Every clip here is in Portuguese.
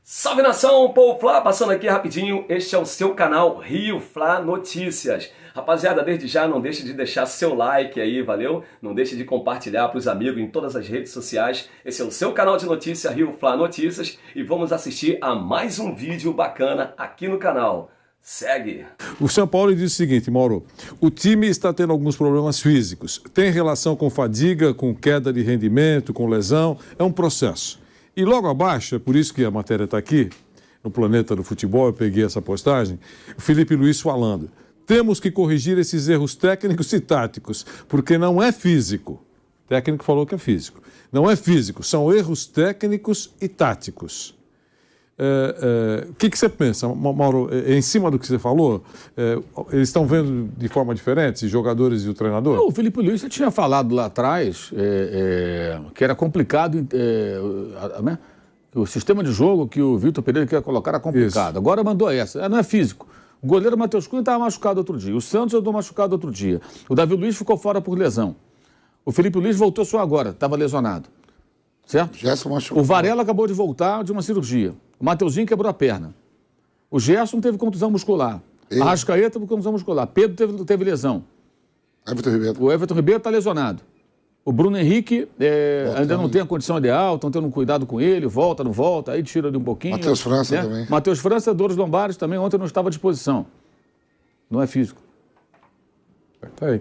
Salve nação, Povo Fla, passando aqui rapidinho, este é o seu canal Rio Fla Notícias. Rapaziada, desde já não deixe de deixar seu like aí, valeu? Não deixe de compartilhar para os amigos em todas as redes sociais. Esse é o seu canal de notícia Rio Fla Notícias e vamos assistir a mais um vídeo bacana aqui no canal. Segue! O São Paulo diz o seguinte, Mauro, o time está tendo alguns problemas físicos, tem relação com fadiga, com queda de rendimento, com lesão, é um processo. E logo abaixo, é por isso que a matéria está aqui, no Planeta do Futebol, eu peguei essa postagem, o Felipe Luiz falando, temos que corrigir esses erros técnicos e táticos, porque não é físico. O técnico falou que é físico. Não é físico, são erros técnicos e táticos. O que você pensa, Mauro, em cima do que você falou, eles estão vendo de forma diferente, os jogadores e o treinador? O Felipe Luiz já tinha falado lá atrás que era complicado, né? O sistema de jogo que o Vitor Pereira queria colocar era complicado. Isso. Agora mandou essa, não é físico. O goleiro Matheus Cunha estava machucado outro dia, o Santos andou machucado outro dia, o Davi Luiz ficou fora por lesão, o Felipe Luiz voltou só agora, estava lesionado, certo? O Varela acabou de voltar de uma cirurgia. O Mateuzinho quebrou a perna. O Gerson teve contusão muscular. A Arrascaeta teve contusão muscular. Pedro teve lesão. O Everton Ribeiro está lesionado. O Bruno Henrique ainda não tem a condição ideal, estão tendo cuidado com ele, volta, não volta, aí tira de um pouquinho. Matheus França também. Matheus França, dores lombares também, ontem não estava à disposição. Não é físico.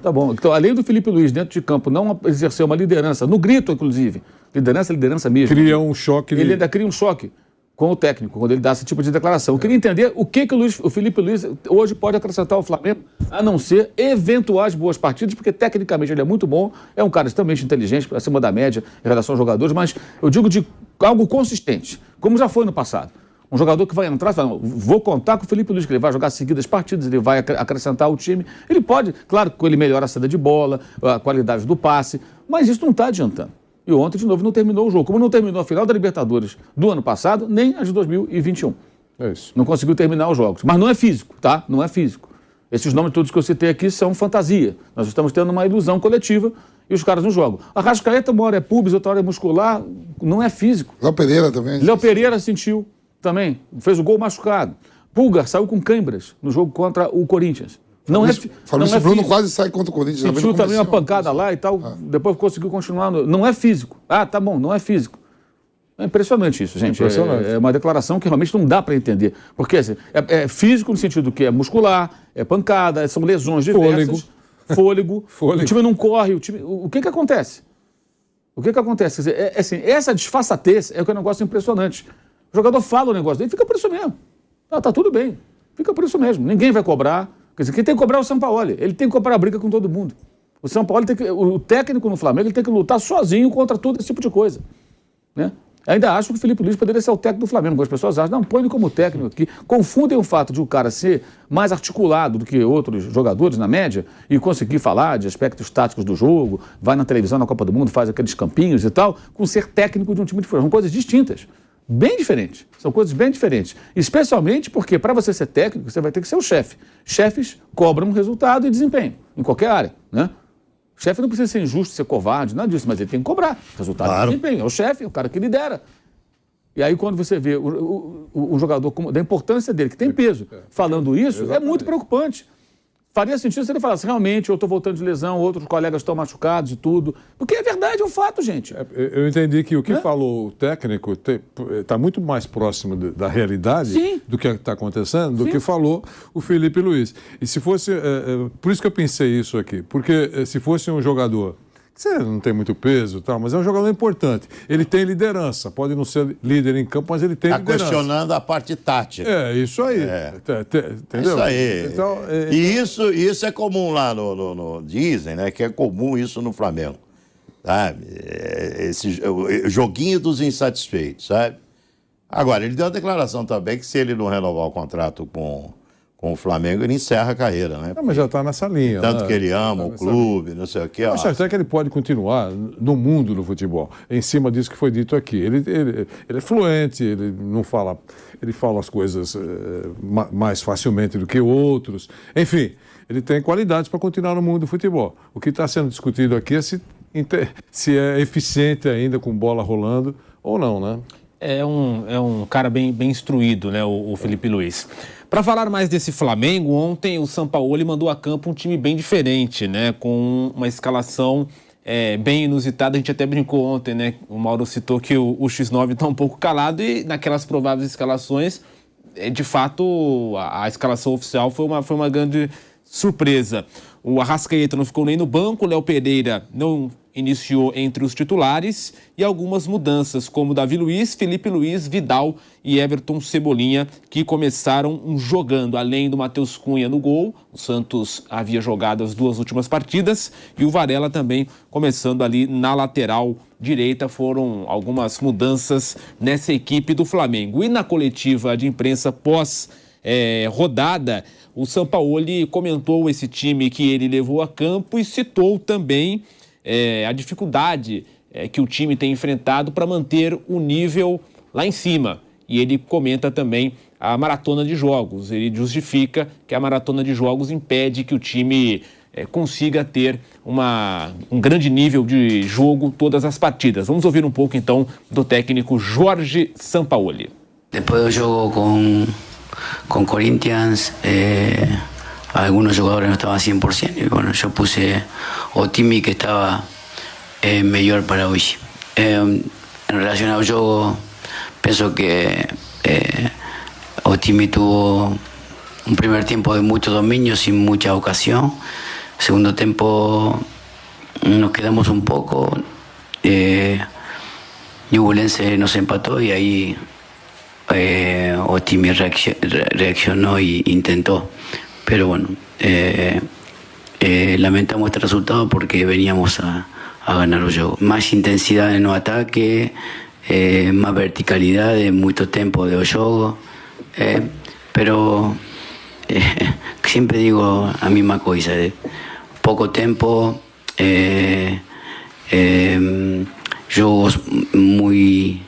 Tá bom. Então, além do Felipe Luiz dentro de campo não exercer uma liderança, no grito, inclusive, liderança mesmo. Cria um choque. Ele ainda cria um choque com o técnico, quando ele dá esse tipo de declaração. Eu queria entender o que o Felipe Luiz hoje pode acrescentar ao Flamengo, a não ser eventuais boas partidas, porque tecnicamente ele é muito bom, é um cara extremamente inteligente, acima da média em relação aos jogadores, mas eu digo de algo consistente, como já foi no passado. Um jogador que vai entrar e fala, vou contar com o Felipe Luiz, que ele vai jogar seguidas partidas, ele vai acrescentar ao time. Ele pode, claro, que ele melhora a saída de bola, a qualidade do passe, mas isso não está adiantando. E ontem, de novo, não terminou o jogo. Como não terminou a final da Libertadores do ano passado, nem a de 2021. É isso. Não conseguiu terminar os jogos. Mas não é físico, tá? Não é físico. Esses nomes todos que eu citei aqui são fantasia. Nós estamos tendo uma ilusão coletiva e os caras não jogam. A Arrascaeta, uma hora é pubis, outra hora é muscular, não é físico. Léo Pereira também. Léo Pereira sentiu também, fez o gol machucado. Pulgar saiu com câimbras no jogo contra o Corinthians. Fabrício Bruno quase sai contra o Corinthians. Sentiu também uma pancada lá e tal, depois conseguiu continuar. Não é físico. Ah, tá bom, não é físico. É impressionante isso, gente. É uma declaração que realmente não dá para entender. Porque assim, é físico no sentido que é muscular, é pancada, são lesões diversas. Fôlego. O time não corre. O que acontece? O que acontece? Quer dizer, assim, essa disfarçatez é o que é um negócio impressionante. O jogador fala o negócio dele, fica por isso mesmo. Tá tudo bem. Fica por isso mesmo. Ninguém vai cobrar. Quer dizer, quem tem que cobrar é o Sampaoli. Ele tem que comprar a briga com todo mundo. O Sampaoli o técnico no Flamengo, ele tem que lutar sozinho contra todo esse tipo de coisa. Né? Ainda acho que o Felipe Luiz poderia ser o técnico do Flamengo. As pessoas acham, não, põe ele como técnico aqui. Confundem o fato de o cara ser mais articulado do que outros jogadores, na média, e conseguir falar de aspectos táticos do jogo, vai na televisão, na Copa do Mundo, faz aqueles campinhos e tal, com ser técnico de um time de futebol. São coisas distintas. Bem diferentes. São coisas bem diferentes. Especialmente porque, para você ser técnico, você vai ter que ser o chefe. Chefes cobram resultado e desempenho, em qualquer área. Né? O chefe não precisa ser injusto, ser covarde, nada disso, mas ele tem que cobrar resultado e desempenho. É o chefe, é o cara que lidera. E aí, quando você vê o jogador, da importância dele, que tem peso, falando isso, é muito preocupante. Faria sentido se ele falasse, realmente, eu estou voltando de lesão, outros colegas estão machucados e tudo. Porque é verdade, é um fato, gente. Eu entendi que o que falou o técnico está muito mais próximo da realidade do que está acontecendo do que falou o Felipe Luiz. E se fosse... por isso que eu pensei isso aqui. Porque se fosse um jogador... Você não tem muito peso, tal, mas é um jogador importante. Ele tem liderança, pode não ser líder em campo, mas ele tem liderança. Está questionando a parte tática. É, isso aí. Entendeu? Isso aí. Então, e isso é comum lá dizem, né, que é comum isso no Flamengo. Sabe? Esse joguinho dos insatisfeitos, sabe? Agora, ele deu uma declaração também que se ele não renovar o contrato com o Flamengo, ele encerra a carreira, né? Não, mas já está nessa linha. Tanto que ele ama o clube, não sei o quê. Eu acho até que ele pode continuar no mundo do futebol, em cima disso que foi dito aqui. Ele é fluente, ele não fala, ele fala as coisas mais facilmente do que outros. Enfim, ele tem qualidades para continuar no mundo do futebol. O que está sendo discutido aqui é se é eficiente ainda com bola rolando ou não, né? É um cara bem instruído, né, o Felipe Luiz. Para falar mais desse Flamengo, ontem o Sampaoli mandou a campo um time bem diferente, né, com uma escalação bem inusitada. A gente até brincou ontem, né, o Mauro citou que o X9 está um pouco calado e naquelas prováveis escalações, de fato, a escalação oficial foi uma grande surpresa. O Arrascaeta não ficou nem no banco, o Léo Pereira não iniciou entre os titulares e algumas mudanças, como Davi Luiz, Felipe Luiz, Vidal e Everton Cebolinha, que começaram jogando, além do Matheus Cunha no gol. O Santos havia jogado as 2 últimas partidas e o Varela também começando ali na lateral direita. Foram algumas mudanças nessa equipe do Flamengo. E na coletiva de imprensa pós-rodada, o Sampaoli comentou esse time que ele levou a campo e citou também a dificuldade que o time tem enfrentado para manter o nível lá em cima. E ele comenta também a maratona de jogos. Ele justifica que a maratona de jogos impede que o time consiga ter um grande nível de jogo todas as partidas. Vamos ouvir um pouco, então, do técnico Jorge Sampaoli. Depois do jogo com Corinthians, algunos jugadores no estaban 100%, y bueno, yo puse Otimi, que estaba mejor para hoy. En relación al juego, pienso que Otimi tuvo un primer tiempo de mucho dominio, sin mucha ocasión. Segundo tiempo nos quedamos un poco, Ñublense nos empató y ahí Otimi reaccionó e intentó. Pero bueno, lamentamos este resultado porque veníamos a ganar el juego. Más intensidad en los ataques, más verticalidad de mucho tiempo de juego, pero siempre digo la misma cosa, poco tiempo, juegos muy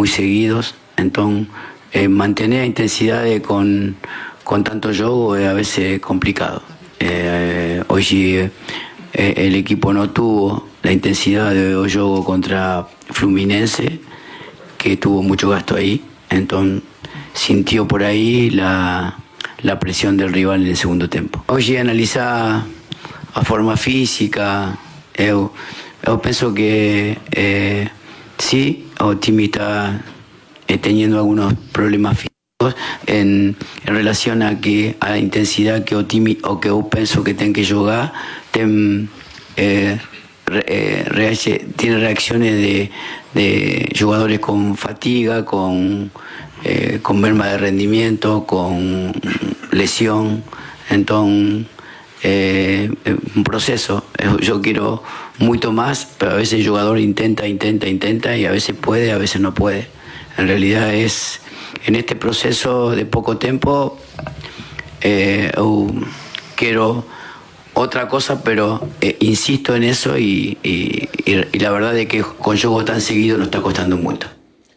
seguidos, entonces mantener intensidad con tanto juego es a veces complicado. Hoy el equipo no tuvo la intensidad de juego contra Fluminense, que tuvo mucho gasto ahí, entonces sintió por ahí la presión del rival en el segundo tiempo. Hoy analizar a forma física, yo pienso que sí, Otimi está teniendo algunos problemas físicos en relación a la intensidad que Otimi, o que yo pienso que tiene que jugar, tiene reacciones de jugadores con fatiga, con merma de rendimiento, con lesión. Entonces, un proceso. Yo quiero mucho más, pero a veces el jugador intenta y a veces puede, a veces no puede. En realidad es, en este proceso de poco tiempo, quiero otra cosa, pero insisto en eso y la verdad es que con juego tan seguido nos está costando mucho.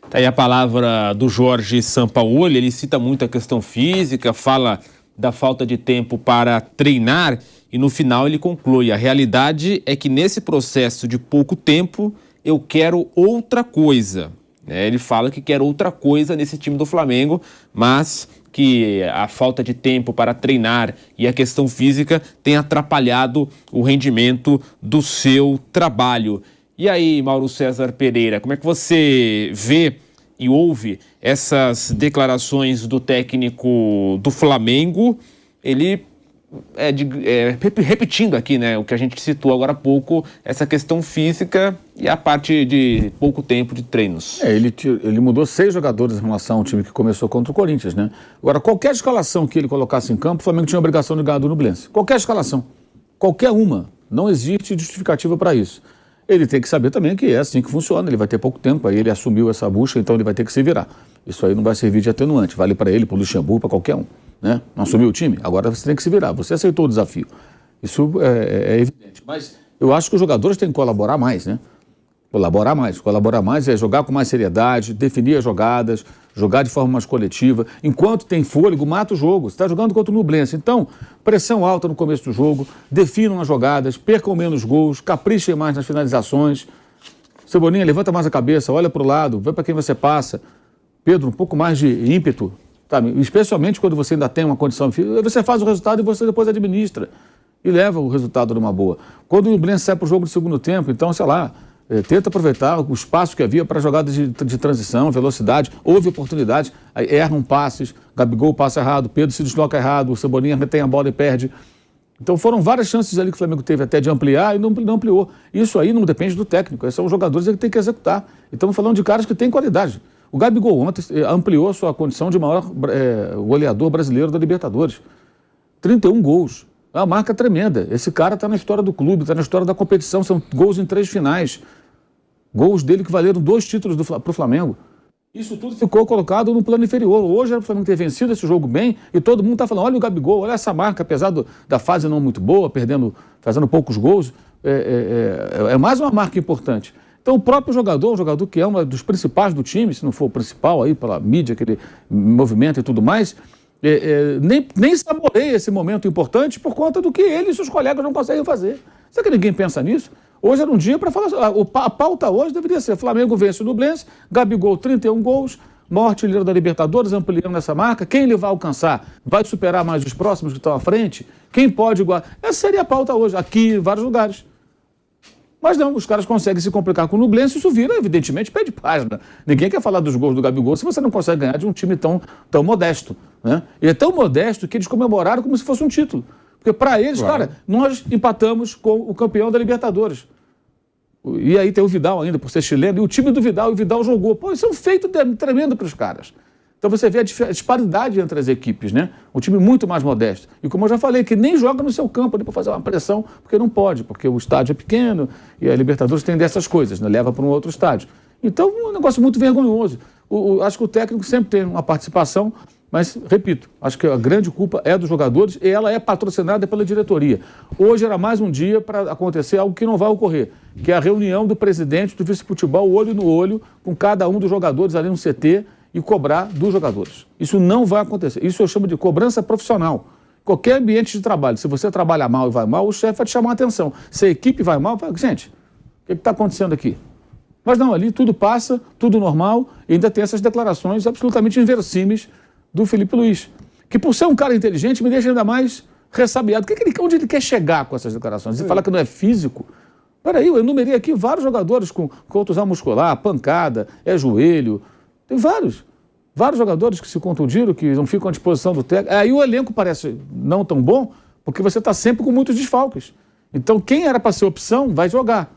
Tá aí a palavra do Jorge Sampaoli. Ele cita muito a questão física, fala da falta de tempo para treinar e no final ele conclui: a realidade é que nesse processo de pouco tempo eu quero outra coisa. Ele fala que quer outra coisa nesse time do Flamengo, mas que a falta de tempo para treinar e a questão física tem atrapalhado o rendimento do seu trabalho. E aí, Mauro César Pereira, como é que você vê e ouve essas declarações do técnico do Flamengo? Ele repetindo aqui, né, o que a gente citou agora há pouco, essa questão física e a parte de pouco tempo de treinos. Ele mudou 6 jogadores em relação ao time que começou contra o Corinthians, né? Agora, qualquer escalação que ele colocasse em campo, o Flamengo tinha a obrigação de ganhar do Ñublense. Qualquer escalação. Qualquer uma. Não existe justificativa para isso. Ele tem que saber também que é assim que funciona, ele vai ter pouco tempo, aí ele assumiu essa bucha, então ele vai ter que se virar. Isso aí não vai servir de atenuante, vale para ele, para o Luxemburgo, para qualquer um. Né? Não assumiu o time? Agora você tem que se virar, você aceitou o desafio. Isso é evidente, mas eu acho que os jogadores têm que colaborar mais, né? Colaborar mais é jogar com mais seriedade, definir as jogadas, jogar de forma mais coletiva. Enquanto tem fôlego, mata o jogo. Você está jogando contra o Ñublense. Então, pressão alta no começo do jogo, definam as jogadas, percam menos gols, caprichem mais nas finalizações. Cebolinha, levanta mais a cabeça, olha para o lado, vê para quem você passa. Pedro, um pouco mais de ímpeto, sabe? Especialmente quando você ainda tem uma condição física, você faz o resultado e você depois administra e leva o resultado numa boa. Quando o Blense sai para o jogo do segundo tempo, então, sei lá, tenta aproveitar o espaço que havia para jogadas de transição, velocidade, houve oportunidade, aí erram passes, Gabigol passa errado, Pedro se desloca errado, o Cebolinha retém a bola e perde. Então foram várias chances ali que o Flamengo teve até de ampliar e não ampliou. Isso aí não depende do técnico, esses são os jogadores que têm que executar. E estamos falando de caras que têm qualidade. O Gabigol ontem ampliou a sua condição de maior goleador brasileiro da Libertadores. 31 gols. É uma marca tremenda. Esse cara está na história do clube, está na história da competição. São gols em 3 finais. Gols dele que valeram 2 títulos para o Flamengo. Isso tudo ficou colocado no plano inferior. Hoje o Flamengo ter vencido esse jogo bem e todo mundo está falando, olha o Gabigol, olha essa marca, apesar da fase não muito boa, fazendo poucos gols, é mais uma marca importante. Então o próprio jogador, um jogador que é um dos principais do time, se não for o principal aí pela mídia, aquele movimento e tudo mais, nem saboreia esse momento importante por conta do que ele e seus colegas não conseguem fazer. Será que ninguém pensa nisso? Hoje era um dia para falar, a pauta hoje deveria ser Flamengo vence o Nublense, Gabigol 31 gols, maior artilheiro da Libertadores, ampliando essa marca, quem ele vai alcançar? Vai superar mais os próximos que estão à frente? Quem pode igual? Essa seria a pauta hoje, aqui em vários lugares. Mas não, os caras conseguem se complicar com o Nublense, isso vira, evidentemente, pé de página. Ninguém quer falar dos gols do Gabigol se você não consegue ganhar de um time tão modesto. Né? E é tão modesto que eles comemoraram como se fosse um título. Porque para eles, claro, cara, nós empatamos com o campeão da Libertadores. E aí tem o Vidal ainda, por ser chileno, e o time do Vidal, e o Vidal jogou. Pô, isso é um feito tremendo para os caras. Então você vê a disparidade entre as equipes, né? Um time muito mais modesto. E como eu já falei, que nem joga no seu campo ali para fazer uma pressão, porque não pode, porque o estádio é pequeno e a Libertadores tem dessas coisas, né? Leva para um outro estádio. Então é um negócio muito vergonhoso. Acho que o técnico sempre tem uma participação, mas, repito, acho que a grande culpa é dos jogadores e ela é patrocinada pela diretoria. Hoje era mais um dia para acontecer algo que não vai ocorrer, que é a reunião do presidente do vice-futebol, olho no olho, com cada um dos jogadores ali no CT, e cobrar dos jogadores. Isso não vai acontecer. Isso eu chamo de cobrança profissional. Qualquer ambiente de trabalho, se você trabalha mal e vai mal, o chefe vai te chamar a atenção. Se a equipe vai mal, vai, gente, o que está acontecendo aqui? Mas não, ali tudo passa, tudo normal, e ainda tem essas declarações absolutamente inverossímeis do Felipe Luiz, que por ser um cara inteligente me deixa ainda mais ressabiado. Onde ele quer chegar com essas declarações? Ele fala que não é físico? Peraí, eu enumerei aqui vários jogadores com contusão muscular, pancada, joelho. Tem vários jogadores que se contundiram, que não ficam à disposição do técnico. Aí o elenco parece não tão bom, porque você está sempre com muitos desfalques. Então quem era para ser opção vai jogar.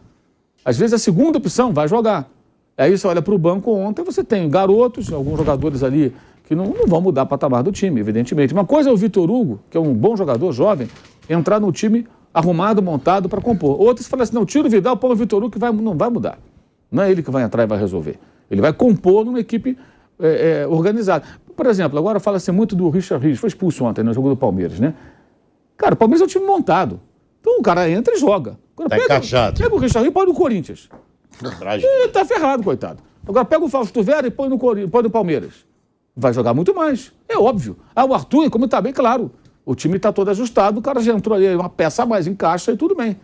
Às vezes a segunda opção vai jogar. Aí você olha para o banco ontem, você tem garotos, alguns jogadores ali que não vão mudar o patamar do time, evidentemente. Uma coisa é o Vitor Hugo, que é um bom jogador, jovem, entrar no time arrumado, montado para compor. Outros falam assim, não, tira o Vidal, põe o Vitor Hugo que não vai mudar. Não é ele que vai entrar e vai resolver. Ele vai compor numa equipe organizada. Por exemplo, agora fala-se muito do Richard Rios, foi expulso ontem no jogo do Palmeiras, né? Cara, o Palmeiras é um time montado. Então o cara entra e joga. Agora, encaixado. Pega o Richard Rios e põe no Corinthians. Ele tá ferrado, coitado. Agora pega o Fausto Vera e põe no Palmeiras. Vai jogar muito mais. É óbvio. O Arthur, como está bem claro, o time está todo ajustado, o cara já entrou ali, uma peça a mais, encaixa e tudo bem.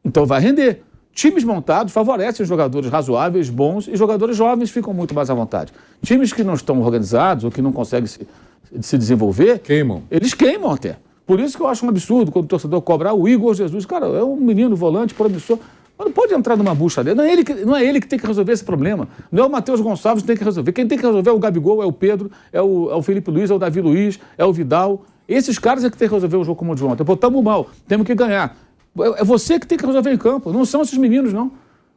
Então vai render. Times montados favorecem jogadores razoáveis, bons, e jogadores jovens ficam muito mais à vontade. Times que não estão organizados ou que não conseguem se desenvolver, queimam. Eles queimam até. Por isso que eu acho um absurdo quando o torcedor cobrar o Igor Jesus. Cara, é um menino volante promissor. Mas não pode entrar numa bucha dele. Não é ele que tem que resolver esse problema. Não é o Matheus Gonçalves que tem que resolver. Quem tem que resolver é o Gabigol, é o Pedro, é o Felipe Luiz, é o Davi Luiz, é o Vidal. Esses caras é que tem que resolver o jogo como o de ontem. Pô, estamos mal, temos que ganhar. É você que tem que resolver em campo. Não são esses meninos, não.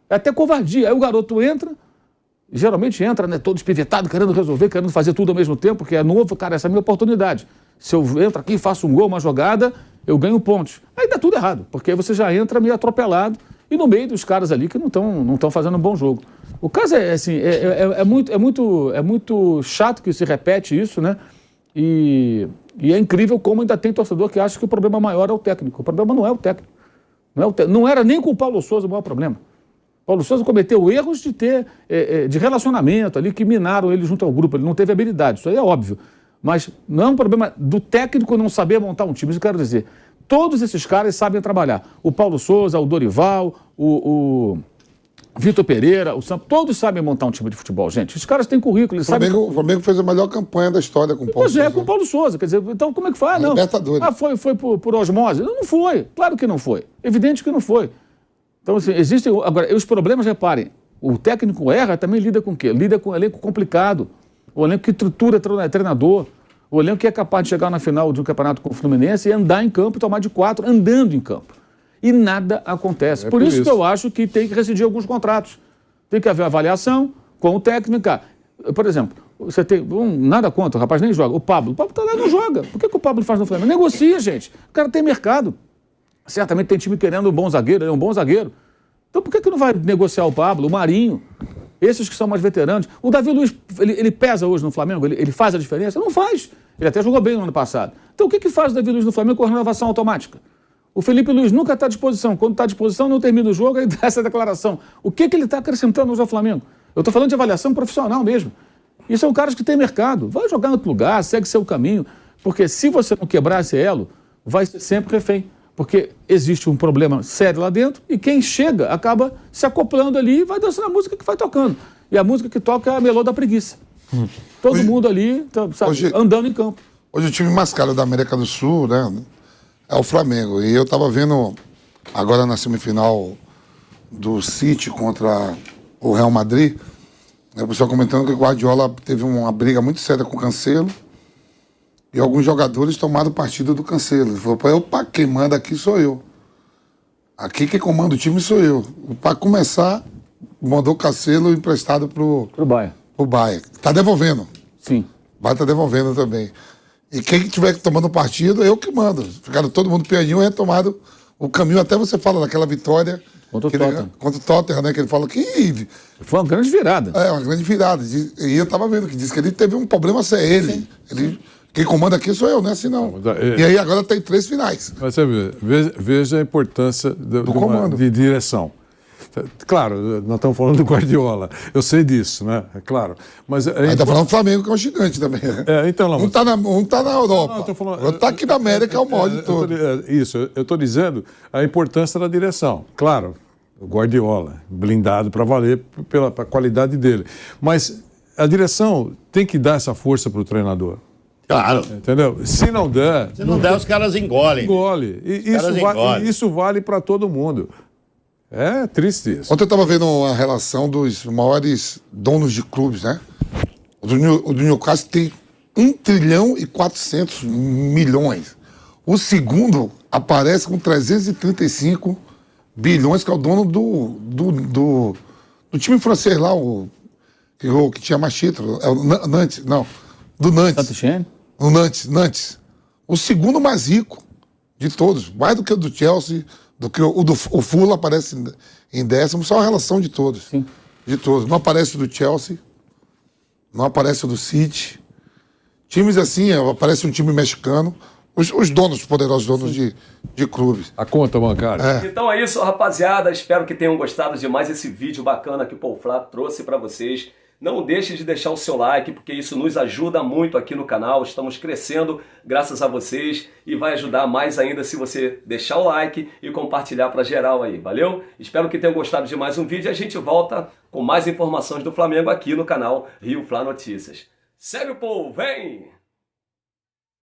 É até covardia. Aí o garoto entra, geralmente entra, né, todo espivetado, querendo resolver, querendo fazer tudo ao mesmo tempo, porque é novo, cara, essa é a minha oportunidade. Se eu entro aqui e faço um gol, uma jogada, eu ganho pontos. Aí dá tudo errado, porque aí você já entra meio atropelado e no meio dos caras ali que não estão fazendo um bom jogo. O caso é assim, é muito chato que se repete isso, né? E é incrível como ainda tem torcedor que acha que o problema maior é o técnico. O problema não é o técnico. Não era nem com o Paulo Souza o maior problema. Paulo Souza cometeu erros de relacionamento ali que minaram ele junto ao grupo. Ele não teve habilidade, isso aí é óbvio. Mas não é um problema do técnico não saber montar um time. Isso eu quero dizer. Todos esses caras sabem trabalhar. O Paulo Souza, o Dorival, o Vitor Pereira, o Sampa, todos sabem montar um time de futebol, gente. Os caras têm currículo, eles sabem... O Flamengo fez a melhor campanha da história com o Paulo Souza. Pois é, com o Paulo Souza. Quer dizer, então como é que faz? Não. Libertadores. Ah, foi por osmose? Não foi. Claro que não foi. Evidente que não foi. Então, assim, existem... Agora, os problemas, reparem, o técnico erra, também lida com o quê? Lida com um elenco complicado. O elenco que tritura treinador. O elenco que é capaz de chegar na final de um campeonato com o Fluminense e andar em campo e tomar de 4, andando em campo. E nada acontece. Por isso que eu acho que tem que rescindir alguns contratos. Tem que haver avaliação com o técnico. Por exemplo, você tem nada contra, o rapaz nem joga. O Pablo tá lá e não joga. Por que o Pablo faz no Flamengo? Negocia, gente. O cara tem mercado. Certamente tem time querendo um bom zagueiro, ele é um bom zagueiro. Então por que não vai negociar o Pablo, o Marinho? Esses que são mais veteranos. O Davi Luiz, ele pesa hoje no Flamengo? Ele faz a diferença? Não faz. Ele até jogou bem no ano passado. Então o que faz o Davi Luiz no Flamengo com a renovação automática? O Felipe Luiz nunca está à disposição. Quando está à disposição, não termina o jogo, aí dá essa declaração. O que ele está acrescentando hoje ao Flamengo? Eu estou falando de avaliação profissional mesmo. E são caras que têm mercado. Vai jogar em outro lugar, segue seu caminho. Porque se você não quebrar esse elo, vai ser sempre refém. Porque existe um problema sério lá dentro e quem chega acaba se acoplando ali e vai dançando a música que vai tocando. E a música que toca é a melô da preguiça. Todo mundo ali, sabe, andando em campo. Hoje o time mais caro da América do Sul, né, é o Flamengo. E eu estava vendo agora na semifinal do City contra o Real Madrid, o pessoal comentando que o Guardiola teve uma briga muito séria com o Cancelo e alguns jogadores tomaram partido do Cancelo. Ele falou, quem manda aqui sou eu. Aqui quem comanda o time sou eu. Para começar, mandou o Cancelo emprestado pro Bayern. O Bayern. Tá devolvendo. Sim. O Bayern tá devolvendo também. E quem estiver tomando partido, eu que mando. Ficaram todo mundo pianinho, retomado o caminho. Até você fala daquela vitória contra o Tottenham. Contra o Tottenham, né? Que ele falou que... Foi uma grande virada. É, uma grande virada. E eu tava vendo que disse que ele teve um problema sério. Quem comanda aqui sou eu, não é assim não. E aí agora tem 3 finais. Mas você veja a importância do comando. De direção. Claro, nós estamos falando do Guardiola. Eu sei disso, né? É claro. Mas aí tá falando do Flamengo, que é um gigante também. Então, não, um tá na Europa. Outro tá aqui na América, é o maior de todo. Eu estou dizendo a importância da direção. Claro, o Guardiola, blindado para valer pela qualidade dele. Mas a direção tem que dar essa força para o treinador. Claro. Entendeu? Se não der... Se não der, os caras engolem. Isso vale para todo mundo. É triste isso. Ontem eu estava vendo uma relação dos maiores donos de clubes, né? O do Newcastle tem 1 trilhão e 400 milhões. O segundo aparece com 335 bilhões, que é o dono do time francês lá, que tinha mais título. É o Nantes, não. Do Nantes. O Nantes. O segundo mais rico de todos. Mais do que o do Chelsea, do que o Fulham aparece em 10º. Só a relação de todos. Sim. De todos. Não aparece o do Chelsea. Não aparece o do City. Times assim, aparece um time mexicano. Os donos, os poderosos donos de clubes. A conta bancária. Então é isso, rapaziada. Espero que tenham gostado de mais esse vídeo bacana que o Paul Flá trouxe para vocês. Não deixe de deixar o seu like, porque isso nos ajuda muito aqui no canal. Estamos crescendo graças a vocês e vai ajudar mais ainda se você deixar o like e compartilhar para geral aí, valeu? Espero que tenham gostado de mais um vídeo e a gente volta com mais informações do Flamengo aqui no canal Rio Flá Notícias. Segue o povo, vem!